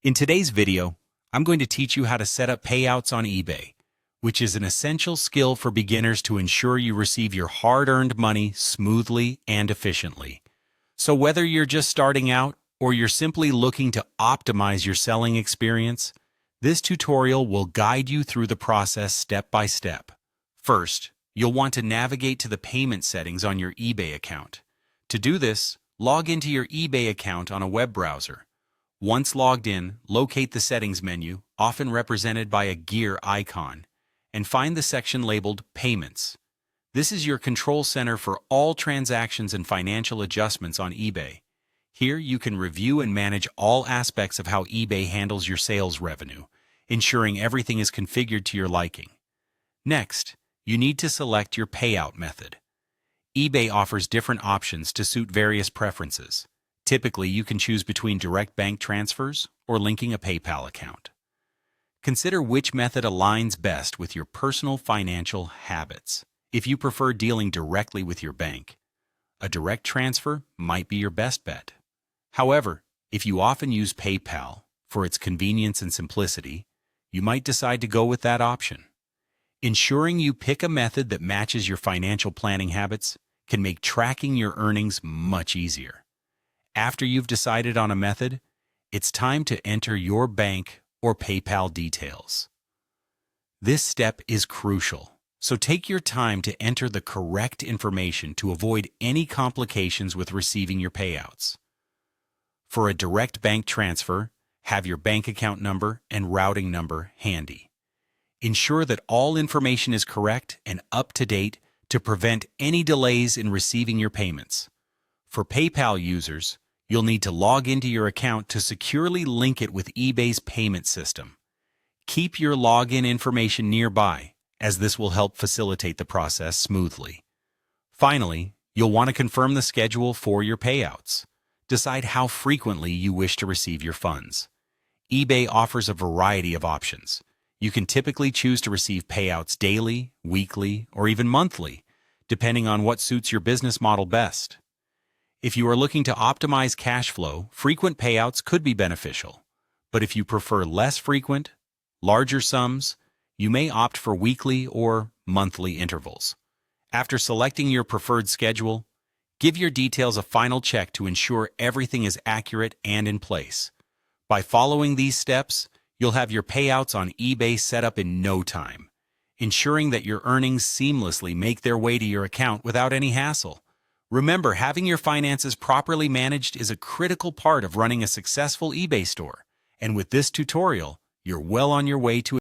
In today's video, I'm going to teach you how to set up payouts on eBay, which is an essential skill for beginners to ensure you receive your hard-earned money smoothly and efficiently. So whether you're just starting out or you're simply looking to optimize your selling experience, this tutorial will guide you through the process step by step. First, you'll want to navigate to the payment settings on your eBay account. To do this, log into your eBay account on a web browser. Once logged in, locate the settings menu, often represented by a gear icon, and find the section labeled Payments. This is your control center for all transactions and financial adjustments on eBay. Here you can review and manage all aspects of how eBay handles your sales revenue, ensuring everything is configured to your liking. Next, you need to select your payout method. eBay offers different options to suit various preferences. Typically, you can choose between direct bank transfers or linking a PayPal account. Consider which method aligns best with your personal financial habits. If you prefer dealing directly with your bank, a direct transfer might be your best bet. However, if you often use PayPal for its convenience and simplicity, you might decide to go with that option. Ensuring you pick a method that matches your financial planning habits can make tracking your earnings much easier. After you've decided on a method, it's time to enter your bank or PayPal details. This step is crucial, so take your time to enter the correct information to avoid any complications with receiving your payouts. For a direct bank transfer, have your bank account number and routing number handy. Ensure that all information is correct and up to date to prevent any delays in receiving your payments. For PayPal users, you'll need to log into your account to securely link it with eBay's payment system. Keep your login information nearby, as this will help facilitate the process smoothly. Finally, you'll want to confirm the schedule for your payouts. Decide how frequently you wish to receive your funds. eBay offers a variety of options. You can typically choose to receive payouts daily, weekly, or even monthly, depending on what suits your business model best. If you are looking to optimize cash flow, frequent payouts could be beneficial. But if you prefer less frequent, larger sums, you may opt for weekly or monthly intervals. After selecting your preferred schedule, give your details a final check to ensure everything is accurate and in place. By following these steps, you'll have your payouts on eBay set up in no time, ensuring that your earnings seamlessly make their way to your account without any hassle. Remember, having your finances properly managed is a critical part of running a successful eBay store. And with this tutorial, you're well on your way to